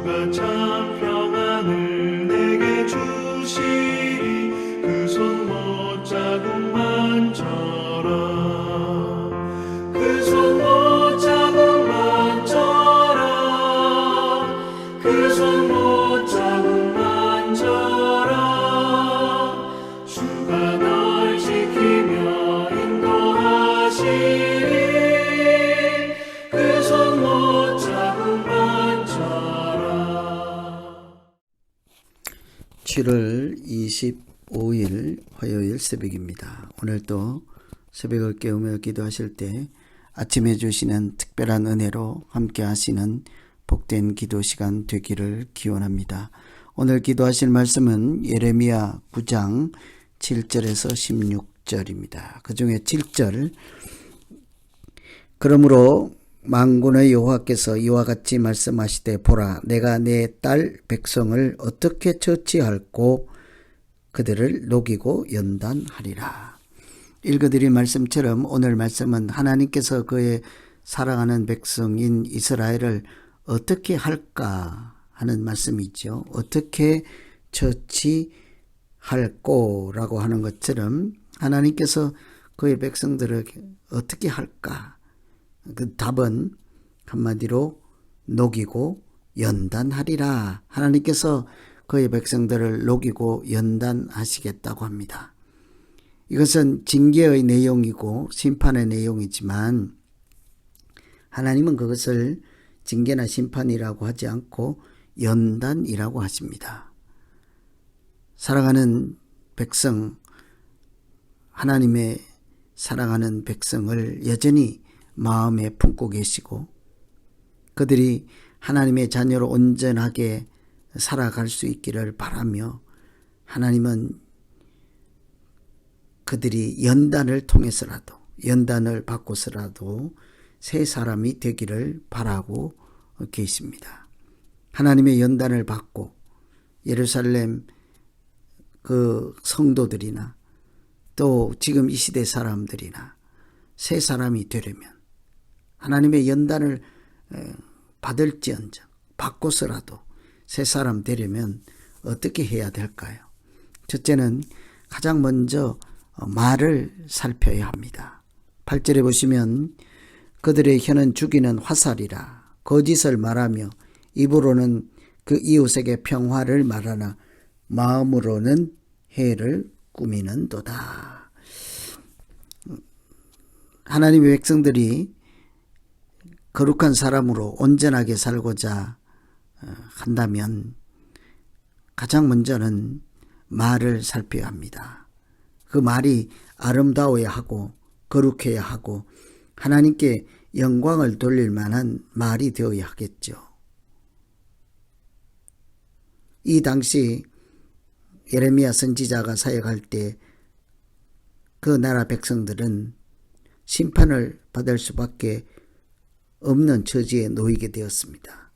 주가 참 평안을 내게 주시리. 그 손 못자국만 져라. 그 손 못자국만 져라. 그 손 못자국만 져라. 주가 널 지키며 인도하시리. 그 손 못자국만 져라. 7월 25일 화요일 새벽입니다. 오늘도 새벽을 깨우며 기도하실 때 아침에 주시는 특별한 은혜로 함께 하시는 복된 기도 시간 되기를 기원합니다. 오늘 기도하실 말씀은 예레미야 9장 7절에서 16절입니다. 그 중에 7절, 그러므로 만군의 여호와께서 이와 같이 말씀하시되 보라, 내가 내 딸 백성을 어떻게 처치할꼬 그들을 녹이고 연단하리라. 읽어드린 말씀처럼 오늘 말씀은 하나님께서 그의 사랑하는 백성인 이스라엘을 어떻게 할까 하는 말씀이죠. 어떻게 처치할꼬라고 하는 것처럼 하나님께서 그의 백성들을 어떻게 할까? 그 답은 한마디로 녹이고 연단하리라. 하나님께서 그의 백성들을 녹이고 연단하시겠다고 합니다. 이것은 징계의 내용이고 심판의 내용이지만 하나님은 그것을 징계나 심판이라고 하지 않고 연단이라고 하십니다. 사랑하는 백성, 하나님의 사랑하는 백성을 여전히 마음에 품고 계시고 그들이 하나님의 자녀로 온전하게 살아갈 수 있기를 바라며 하나님은 그들이 연단을 통해서라도 연단을 받고서라도 새 사람이 되기를 바라고 계십니다. 하나님의 연단을 받고 예루살렘 그 성도들이나 또 지금 이 시대 사람들이나 새 사람이 되려면 하나님의 연단을 받을지언정 받고서라도 새 사람 되려면 어떻게 해야 될까요? 첫째는 가장 먼저 말을 살펴야 합니다. 8절에 보시면 그들의 혀는 죽이는 화살이라 거짓을 말하며 입으로는 그 이웃에게 평화를 말하나 마음으로는 해를 꾸미는도다. 하나님의 백성들이 거룩한 사람으로 온전하게 살고자 한다면 가장 먼저는 말을 살펴야 합니다. 그 말이 아름다워야 하고 거룩해야 하고 하나님께 영광을 돌릴 만한 말이 되어야 하겠죠. 이 당시 예레미야 선지자가 사역할 때 그 나라 백성들은 심판을 받을 수밖에 없는 처지에 놓이게 되었습니다.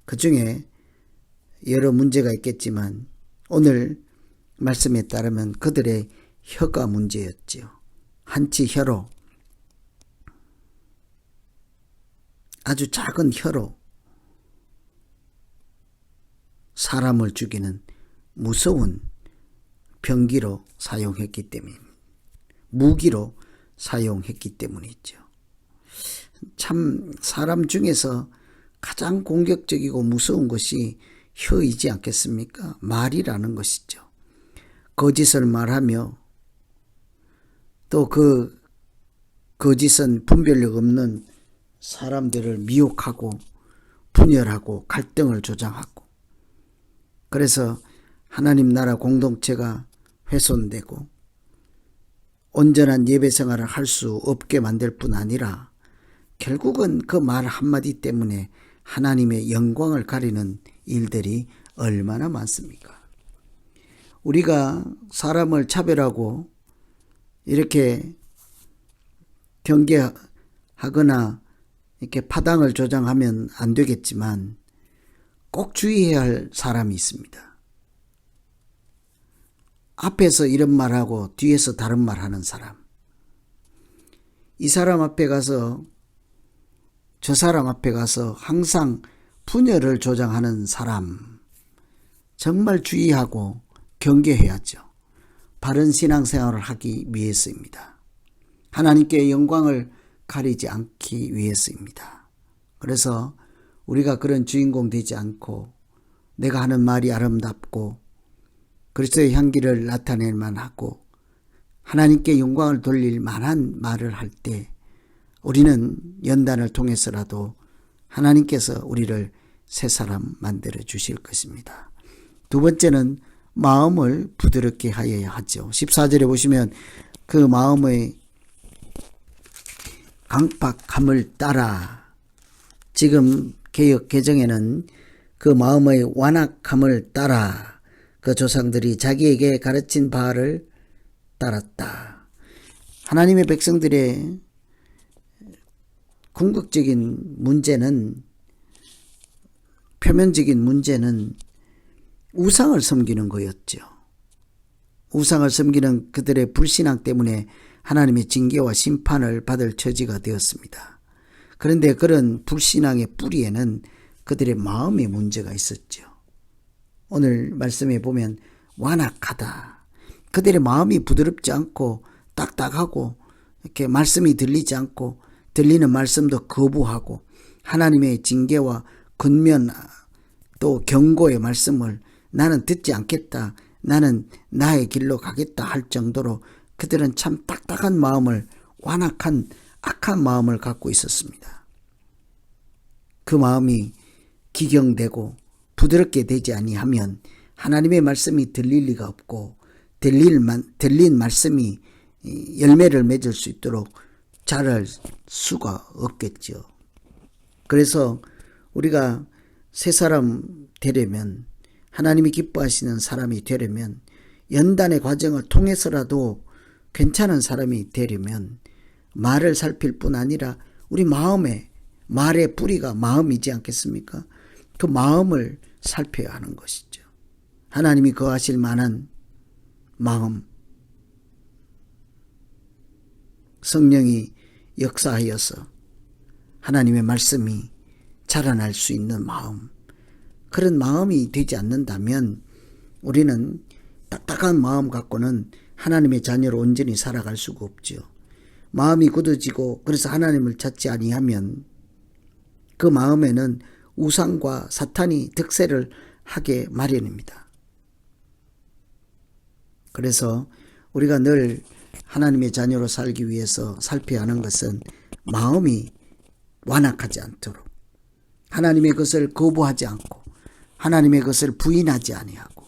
그 중에 여러 문제가 있겠지만 오늘 말씀에 따르면 그들의 혀가 문제였지요. 한치 혀로, 아주 작은 혀로 사람을 죽이는 무서운 병기로 사용했기 때문입니다. 무기로 사용했기 때문이죠. 참 사람 중에서 가장 공격적이고 무서운 것이 혀이지 않겠습니까? 말이라는 것이죠. 거짓을 말하며 또 그 거짓은 분별력 없는 사람들을 미혹하고 분열하고 갈등을 조장하고 그래서 하나님 나라 공동체가 훼손되고 온전한 예배 생활을 할 수 없게 만들 뿐 아니라 결국은 그 말 한마디 때문에 하나님의 영광을 가리는 일들이 얼마나 많습니까? 우리가 사람을 차별하고 이렇게 경계하거나 이렇게 파당을 조장하면 안 되겠지만 꼭 주의해야 할 사람이 있습니다. 앞에서 이런 말하고 뒤에서 다른 말하는 사람. 이 사람 앞에 가서 저 사람 앞에 가서 항상 분열을 조장하는 사람 정말 주의하고 경계해야죠. 바른 신앙생활을 하기 위해서입니다. 하나님께 영광을 가리지 않기 위해서입니다. 그래서 우리가 그런 주인공 되지 않고 내가 하는 말이 아름답고 그리스도의 향기를 나타낼 만하고 하나님께 영광을 돌릴 만한 말을 할 때 우리는 연단을 통해서라도 하나님께서 우리를 새 사람 만들어 주실 것입니다. 두 번째는 마음을 부드럽게 하여야 하죠. 14절에 보시면 그 마음의 강팍함을 따라, 지금 개역 개정에는 그 마음의 완악함을 따라 그 조상들이 자기에게 가르친 바를 따랐다. 하나님의 백성들의 궁극적인 문제는, 표면적인 문제는 우상을 섬기는 거였죠. 우상을 섬기는 그들의 불신앙 때문에 하나님의 징계와 심판을 받을 처지가 되었습니다. 그런데 그런 불신앙의 뿌리에는 그들의 마음의 문제가 있었죠. 오늘 말씀에 보면 완악하다. 그들의 마음이 부드럽지 않고 딱딱하고 이렇게 말씀이 들리지 않고 들리는 말씀도 거부하고 하나님의 징계와 권면 또 경고의 말씀을 나는 듣지 않겠다, 나는 나의 길로 가겠다 할 정도로 그들은 참 딱딱한 마음을, 완악한 악한 마음을 갖고 있었습니다. 그 마음이 기경되고 부드럽게 되지 아니하면 하나님의 말씀이 들릴 리가 없고 들린 말씀이 열매를 맺을 수 있도록 자랄 수가 없겠죠. 그래서 우리가 새 사람 되려면, 하나님이 기뻐하시는 사람이 되려면, 연단의 과정을 통해서라도 괜찮은 사람이 되려면 말을 살필 뿐 아니라 우리 마음에, 말의 뿌리가 마음이지 않겠습니까? 그 마음을 살펴야 하는 것이죠. 하나님이 거하실 만한 마음, 성령이 역사하여서 하나님의 말씀이 자라날 수 있는 마음, 그런 마음이 되지 않는다면 우리는 딱딱한 마음 갖고는 하나님의 자녀로 온전히 살아갈 수가 없죠. 마음이 굳어지고 그래서 하나님을 찾지 아니하면 그 마음에는 우상과 사탄이 득세를 하게 마련입니다. 그래서 우리가 늘 하나님의 자녀로 살기 위해서 살펴야 하는 것은 마음이 완악하지 않도록, 하나님의 것을 거부하지 않고 하나님의 것을 부인하지 아니하고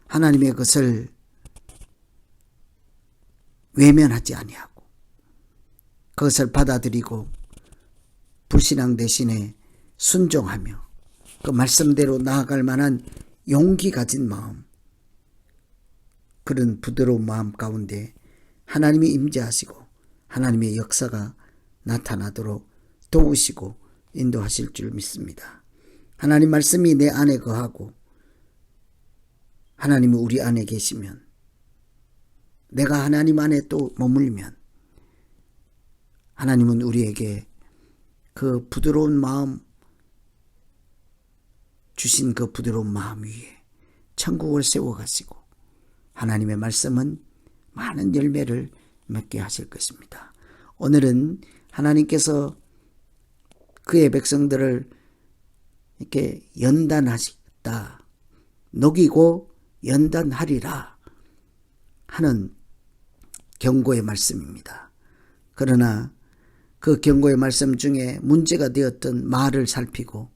하나님의 것을 외면하지 아니하고 그것을 받아들이고 불신앙 대신에 순종하며 그 말씀대로 나아갈 만한 용기 가진 마음, 그런 부드러운 마음 가운데 하나님이 임재하시고 하나님의 역사가 나타나도록 도우시고 인도하실 줄 믿습니다. 하나님 말씀이 내 안에 거하고 하나님이 우리 안에 계시면, 내가 하나님 안에 또 머물면 하나님은 우리에게 그 부드러운 마음, 주신 그 부드러운 마음 위에 천국을 세워가시고 하나님의 말씀은 많은 열매를 맺게 하실 것입니다. 오늘은 하나님께서 그의 백성들을 이렇게 연단하시다, 녹이고 연단하리라 하는 경고의 말씀입니다. 그러나 그 경고의 말씀 중에 문제가 되었던 말을 살피고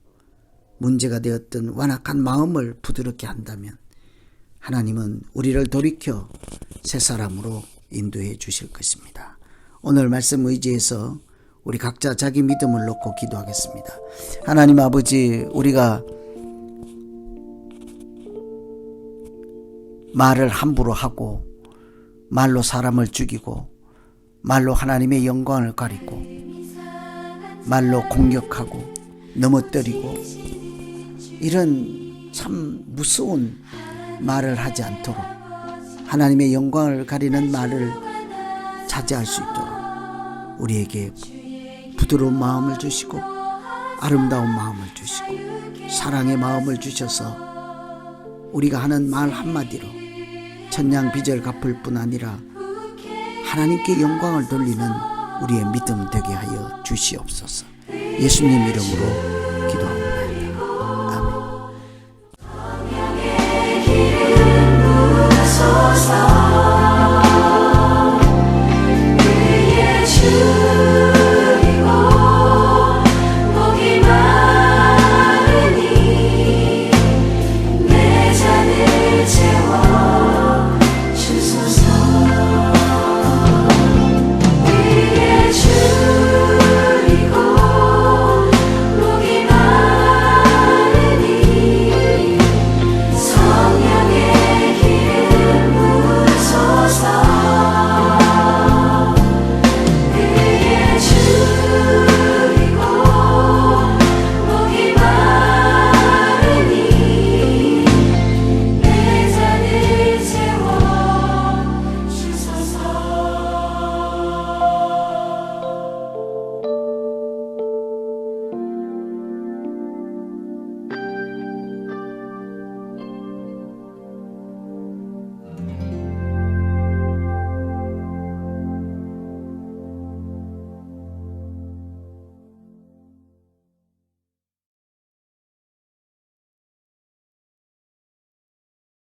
문제가 되었던 완악한 마음을 부드럽게 한다면 하나님은 우리를 돌이켜 새 사람으로 인도해 주실 것입니다. 오늘 말씀 의지해서 우리 각자 자기 믿음을 놓고 기도하겠습니다. 하나님 아버지, 우리가 말을 함부로 하고 말로 사람을 죽이고 말로 하나님의 영광을 가리고 말로 공격하고 넘어뜨리고 이런 참 무서운 말을 하지 않도록 하나님의 영광을 가리는 말을 자제할 수 있도록 우리에게 부드러운 마음을 주시고 아름다운 마음을 주시고 사랑의 마음을 주셔서 우리가 하는 말 한마디로 천냥 빚을 갚을 뿐 아니라 하나님께 영광을 돌리는 우리의 믿음 되게 하여 주시옵소서. 예수님 이름으로